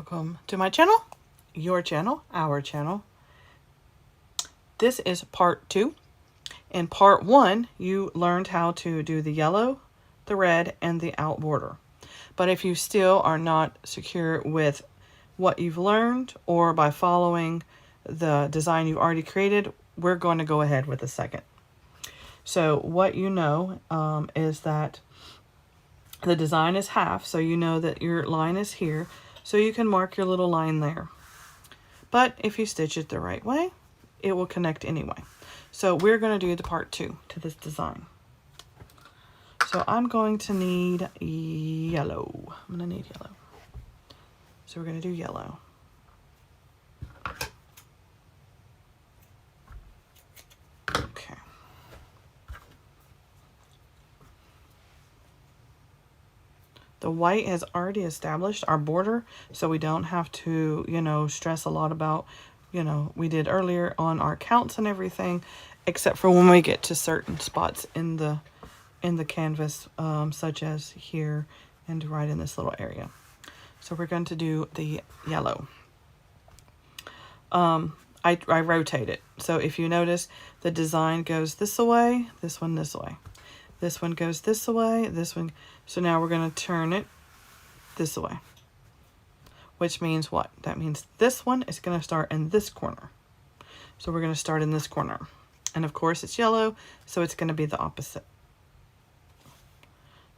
Welcome to my channel, your channel, our channel. This is part 2. In part 1, you learned how to do the yellow, the red, and the out border. But if you still are not secure with what you've learned or by following the design you've already created, we're going to go ahead with the second. So what you know is that the design is half, so you know that your line is here, so you can mark your little line there. But if you stitch it the right way, it will connect anyway. So we're going to do the part 2 to this design. So I'm going to need yellow. I'm going to need yellow. So we're going to do yellow. Okay. The white has already established our border, so we don't have to, stress a lot about, we did earlier on our counts and everything, except for when we get to certain spots in the canvas, such as here and right in this little area. So we're going to do the yellow. I rotate it. So if you notice, the design goes this way, this one this way. This one goes this way, this one. So now we're going to turn it this way. Which means what? That means this one is going to start in this corner. So we're going to start in this corner. And of course it's yellow, so it's going to be the opposite.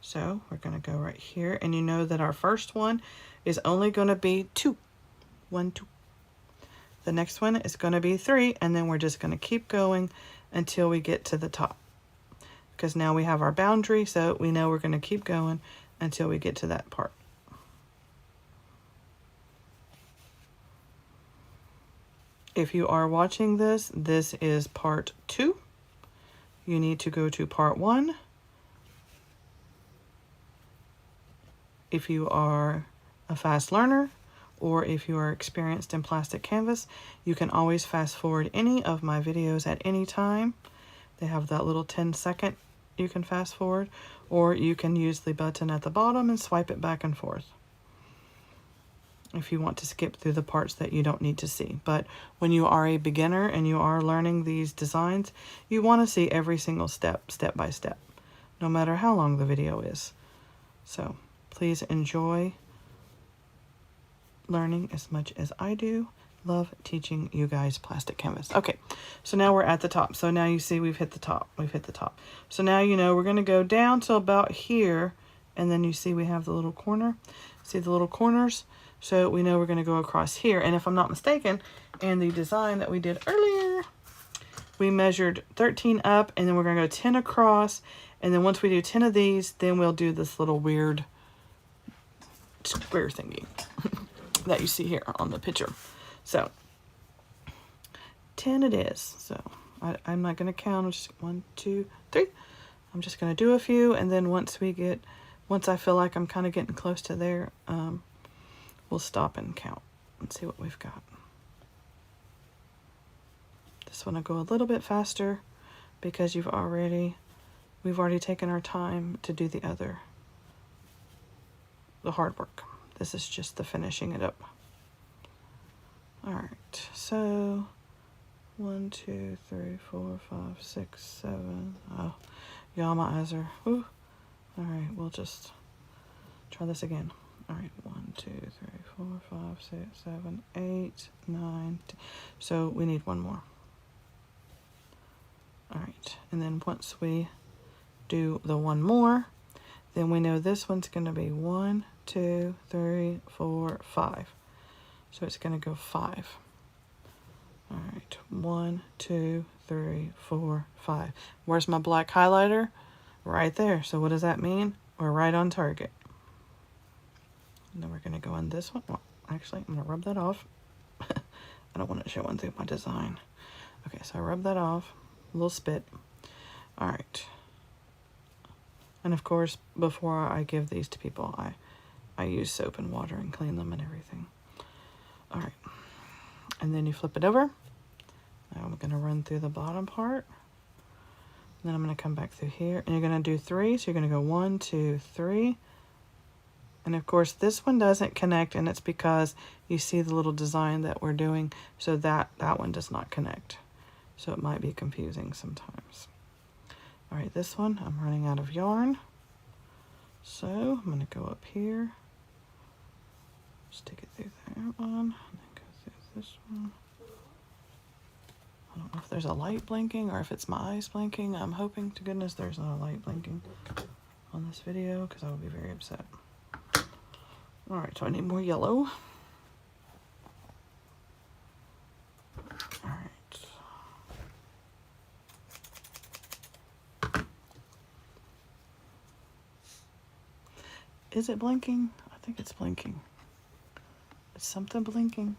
So we're going to go right here. And you know that our first one is only going to be 2. 1, 2. The next one is going to be 3. And then we're just going to keep going until we get to the top. Because now we have our boundary, so we know we're going to keep going until we get to that part. If you are watching this, this is part 2. You need to go to part 1. If you are a fast learner, or if you are experienced in plastic canvas, you can always fast forward any of my videos at any time. They have that little 10-second you can fast forward, or you can use the button at the bottom and swipe it back and forth if you want to skip through the parts that you don't need to see. But when you are a beginner and you are learning these designs, you want to see every single step by step, no matter how long the video is. So please enjoy learning as much as I do. Love teaching you guys plastic canvas. Okay, so now we're at the top. So now you see we've hit the top. We've hit the top. So now you know we're going to go down to about here, and then you see we have the little corner. See the little corners? So we know we're going to go across here. And if I'm not mistaken, in the design that we did earlier, we measured 13 up, and then we're going to go 10 across. And then once we do 10 of these, then we'll do this little weird square thingy that you see here on the picture. So 10 it is. So I'm not going to count. I'm just 1, 2, 3. I'm just going to do a few, and then once I feel like I'm kind of getting close to there, we'll stop and count and see what we've got. This one will go a little bit faster because we've already taken our time to do the hard work. This is just the finishing it up. All right, so 1, 2, 3, 4, 5, 6, 7. Oh, y'all, my eyes are. Whew. All right, we'll just try this again. All right, 1, 2, 3, 4, 5, 6, 7, 8, 9. 10. So we need one more. All right, and then once we do the one more, then we know this one's going to be 1, 2, 3, 4, 5. So it's going to go 5. All right, 1, 2, 3, 4, 5. Where's my black highlighter? Right there. So what does that mean? We're right on target. And then we're going to go on this one. Well, actually, I'm going to rub that off. I don't want it showing through my design. Okay, so I rub that off. A little spit. All right. And of course, before I give these to people, I use soap and water and clean them and everything. All right, and then you flip it over. Now I'm going to run through the bottom part. Then I'm going to come back through here, and you're going to do 3. So you're going to go 1, 2, 3, And of course this one doesn't connect, and it's because you see the little design that we're doing, so that one does not connect. So it might be confusing sometimes. All right, this one, I'm running out of yarn. So I'm gonna go up here, stick it through that one, and then go through this one. I don't know if there's a light blinking or if it's my eyes blinking. I'm hoping to goodness there's not a light blinking on this video, because I will be very upset. All right, so I need more yellow. All right. Is it blinking? I think it's blinking. Is something blinking?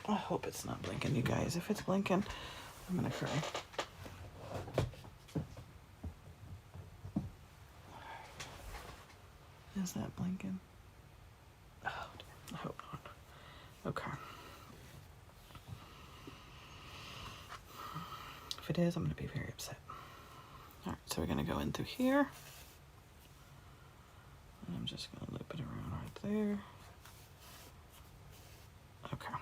I hope it's not blinking, you guys. If it's blinking, I'm gonna cry. Is that blinking? Oh, I hope not. Okay. If it is, I'm gonna be very upset. All right, so we're gonna go in through here. And I'm just gonna loop it around right there. Okay.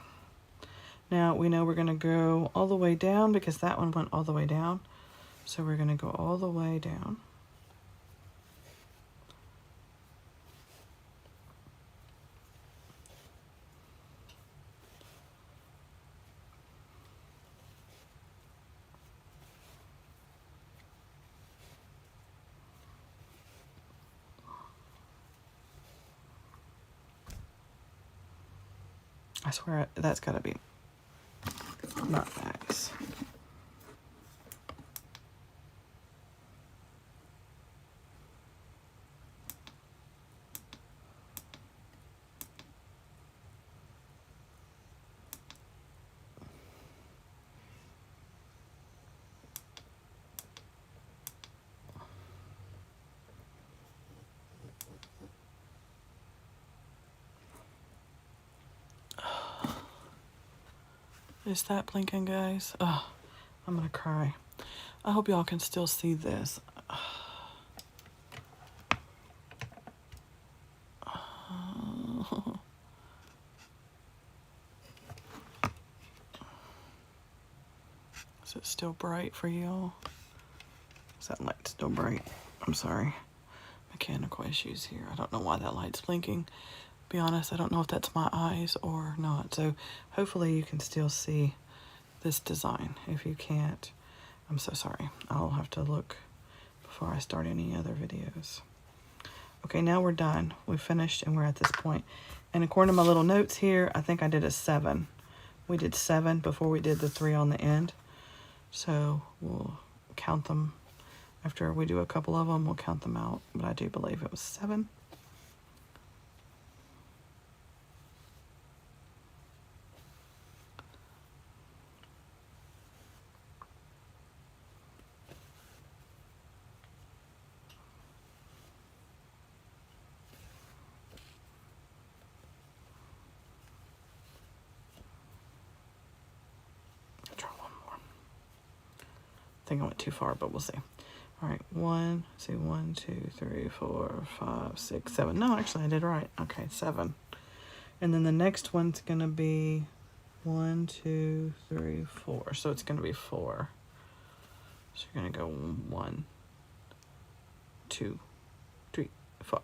Now we know we're gonna go all the way down because that one went all the way down. So we're gonna go all the way down. I swear that's gotta be not nice. Is that blinking, guys? Oh, I'm gonna cry. I hope y'all can still see this. Is it still bright for y'all? Is that light still bright? I'm sorry. Mechanical issues here. I don't know why that light's blinking. Be honest, I don't know if that's my eyes or not. So hopefully you can still see this design. If you can't, I'm so sorry. I'll have to look before I start any other videos. Okay, now we're done. We finished and we're at this point. And according to my little notes here, I think I did a 7. We did 7 before we did the 3 on the end. So we'll count them after we do a couple of them. We'll count them out, but I do believe it was 7. I think I went too far, but we'll see. All right, 1, 2, 3, 4, 5, 6, 7. No, actually I did right. Okay, 7. And then the next one's gonna be 1, 2, 3, 4. So it's gonna be 4. So you're gonna go 1, 2, 3, 4.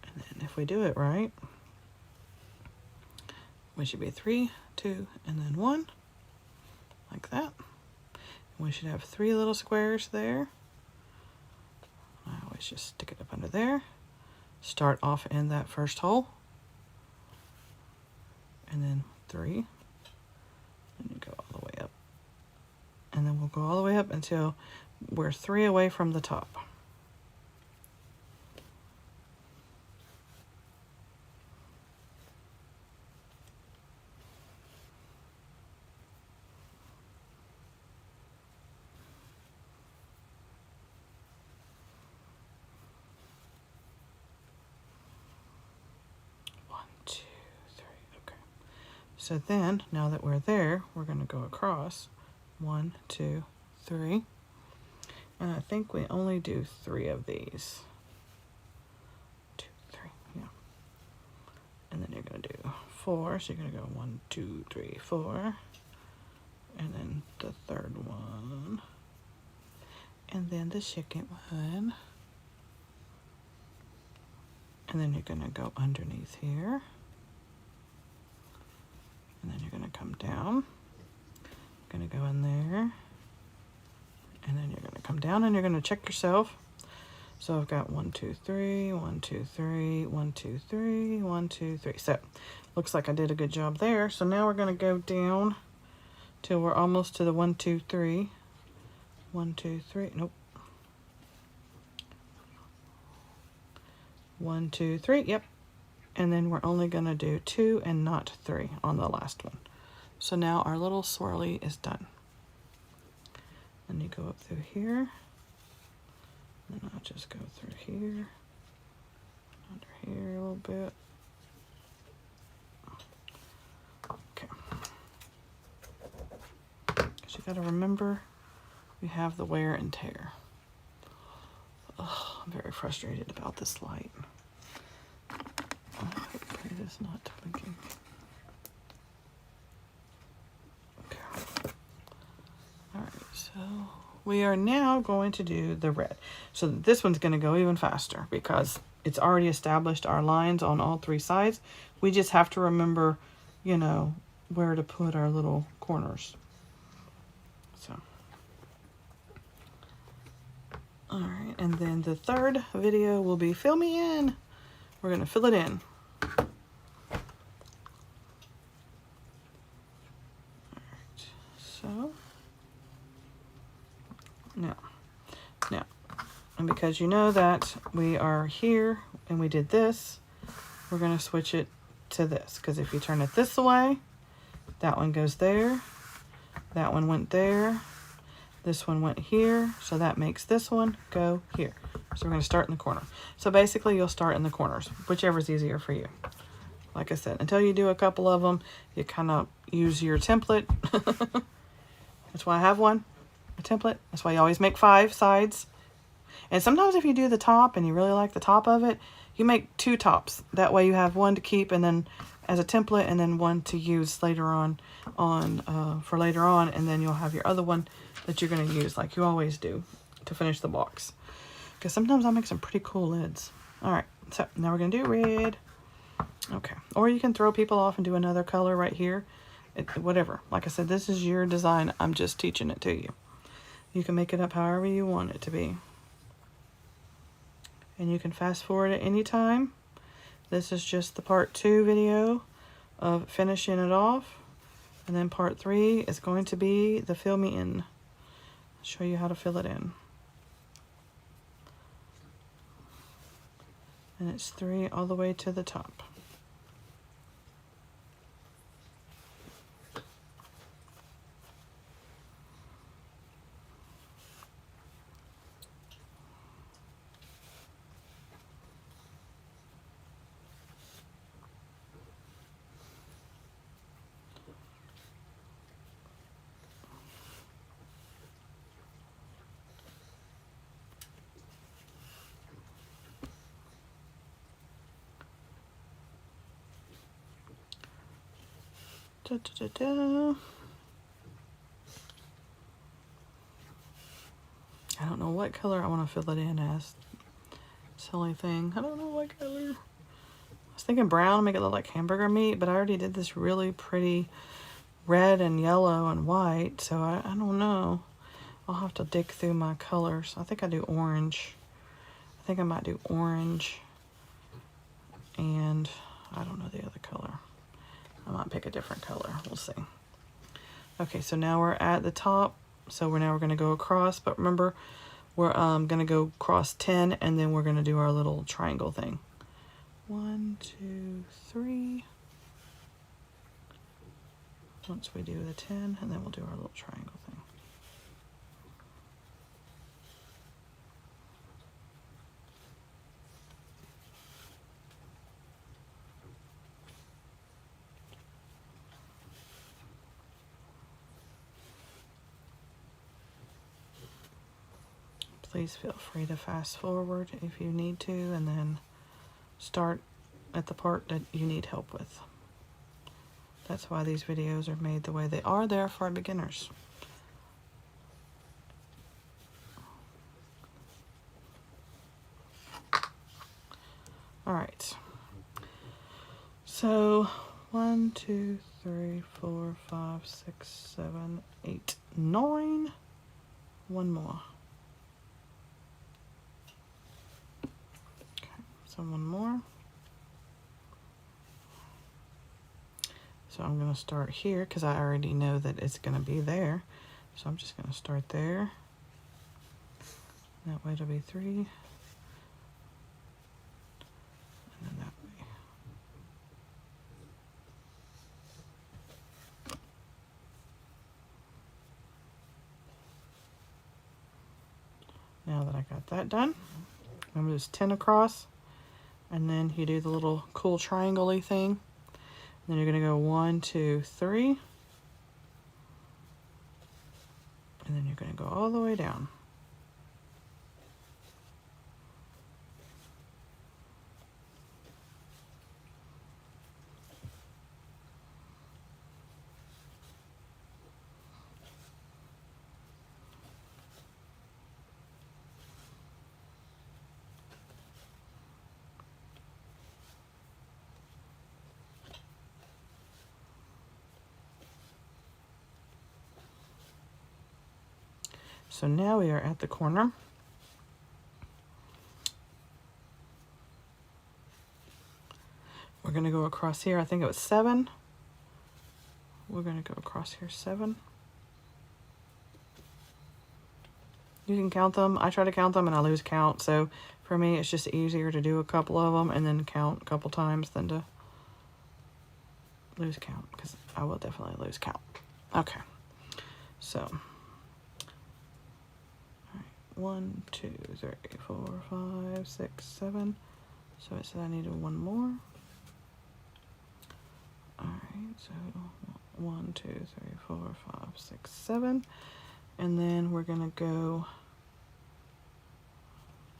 And then if we do it right, we should be 3, 2, and then 1, like that. We should have 3 little squares there. I always just stick it up under there. Start off in that first hole. And then 3. And you go all the way up. And then we'll go all the way up until we're 3 away from the top. So then, now that we're there, we're going to go across 1, 2, 3. And I think we only do 3 of these. 2, 3, yeah. And then you're gonna do 4, so you're gonna go 1, 2, 3, 4. And then the third one. And then the second one. And then you're gonna go underneath here. And then you're gonna come down. Gonna go in there. And then you're gonna come down and you're gonna check yourself. So I've got 1, 2, 3, 1, 2, 3, 1, 2, 3, 1, 2, 3. So looks like I did a good job there. So now we're gonna go down till we're almost to the 1, 2, 3. 1, 2, 3. Nope. 1, 2, 3. Yep. And then we're only gonna do 2 and not 3 on the last one. So now our little swirly is done. And you go up through here. And I'll just go through here. Under here a little bit. Okay. Because you gotta remember we have the wear and tear. Oh, I'm very frustrated about this light. Hopefully it is not blinking. Alright, so we are now going to do the red. So this one's going to go even faster because it's already established our lines on all 3 sides. We just have to remember, you know, where to put our little corners. So, alright, and then the third video will be fill me in. We're going to fill it in. Alright, so now, and because you know that we are here and we did this, we're going to switch it to this. Because if you turn it this way, that one goes there, that one went there, this one went here, so that makes this one go here. So we're going to start in the corner. So basically you'll start in the corners, whichever is easier for you. Like I said, until you do a couple of them, you kind of use your template. That's why I have one. Template. That's why you always make 5 sides. And sometimes if you do the top and you really like the top of it, you make 2 tops. That way you have one to keep and then as a template and then one to use later on for later on, and then you'll have your other one that you're going to use like you always do to finish the box. Because sometimes I make some pretty cool lids. Alright, so now we're going to do red. Okay, or you can throw people off and do another color right here. Whatever. Like I said, this is your design. I'm just teaching it to you. You can make it up however you want it to be. And you can fast forward at any time. This is just the part 2 video of finishing it off. And then part 3 is going to be the fill me in. I'll show you how to fill it in. And it's 3 all the way to the top. Da, da, da, da. I don't know what color I want to fill it in as. Silly thing. I don't know what color. I was thinking brown, make it look like hamburger meat, but I already did this really pretty red and yellow and white, so I don't know. I'll have to dig through my colors. I think I do orange. I think I might do orange and I don't know the other color. I might pick a different color. We'll see. Okay, so now we're at the top. So we're going to go across, but remember, we're going to go across 10, and then we're going to do our little triangle thing. 1, 2, 3. Once we do the 10, and then we'll do our little triangle thing. Please feel free to fast forward if you need to, and then start at the part that you need help with. That's why these videos are made the way they are. They're for beginners. All right. So 1, 2, 3, 4, 5, 6, 7, 8, 9. One more. Okay, so one more. So I'm going to start here because I already know that it's going to be there. So I'm just going to start there. That way it'll be 3. And then that way. Now that I got that done, I'm going to just 10 across. And then you do the little cool triangle-y thing. Then you're going to go 1, 2, 3. And then you're going to go all the way down. So now we are at the corner. We're going to go across here. I think it was 7. We're going to go across here 7. You can count them. I try to count them and I lose count. So for me, it's just easier to do a couple of them and then count a couple times than to lose count, because I will definitely lose count. Okay. So 1, 2, 3, 4, 5, 6, 7. So it said I needed one more. Alright, so 1, 2, 3, 4, 5, 6, 7. And then we're going to go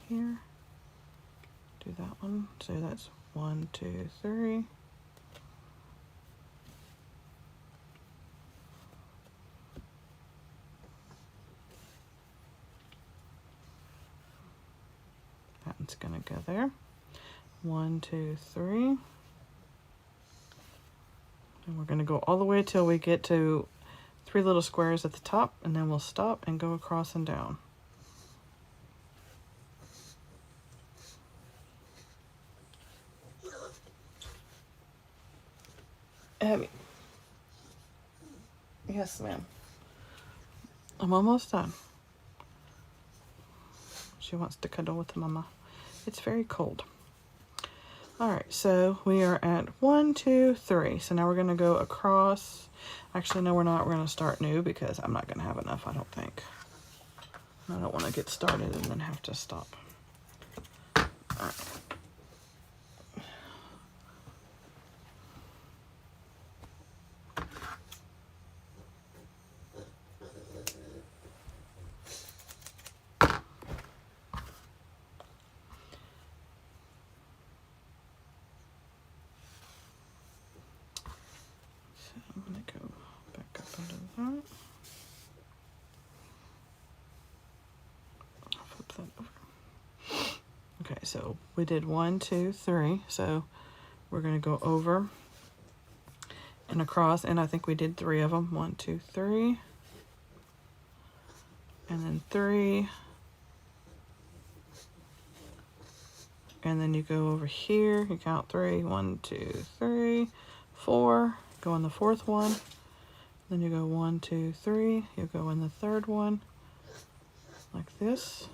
here. Do that one. So that's 1, 2, 3. It's going to go there. 1, 2, 3. And we're going to go all the way till we get to 3 little squares at the top, and then we'll stop and go across and down. Abby. Yes, ma'am. I'm almost done. She wants to cuddle with mama. It's very cold. All right, so we are at 1, 2, 3. So now we're going to go across. Actually, no, we're not. We're going to start new because I'm not going to have enough, I don't think. I don't want to get started and then have to stop. All right. I'm going to go back up under that. I'll flip that over. Okay, so we did 1, 2, 3. So we're going to go over and across, and I think we did 3 of them. 1, 2, 3. And then 3. And then you go over here, you count 3. 1, 2, 3, 4. Go in the 4th one. Then you go 1, 2, 3. You go in the 3rd one, like this.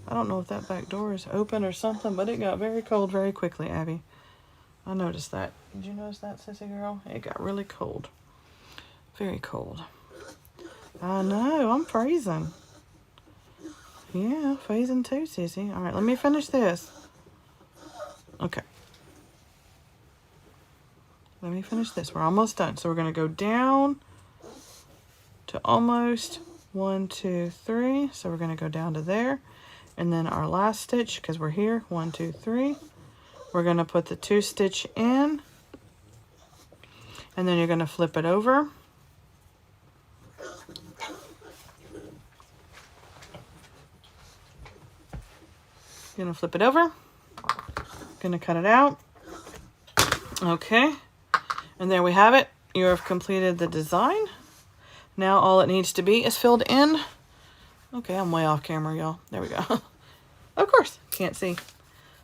I don't know if that back door is open or something, but it got very cold very quickly, Abby. I noticed that. Did you notice that, sissy girl? It got really cold. Very cold. I know, I'm freezing. Yeah, freezing too, sissy. All right, let me finish this. Okay. Let me finish this. We're almost done. So we're going to go down to almost 1, 2, 3. So we're going to go down to there. And then our last stitch, because we're here, 1, 2, 3. We're going to put the 2 stitch in. And then you're going to flip it over. Going to flip it over. Going to cut it out. Okay. And there we have it. You have completed the design. Now all it needs to be is filled in. Okay, I'm way off camera, y'all. There we go. Of course, can't see.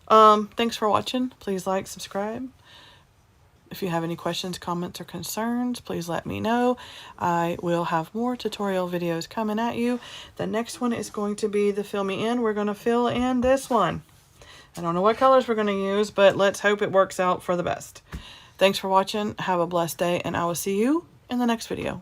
Thanks for watching. Please like, subscribe. If you have any questions, comments, or concerns, please let me know. I will have more tutorial videos coming at you. The next one is going to be the fill me in. We're going to fill in this one. I don't know what colors we're going to use, but let's hope it works out for the best. Thanks for watching. Have a blessed day, and I will see you in the next video.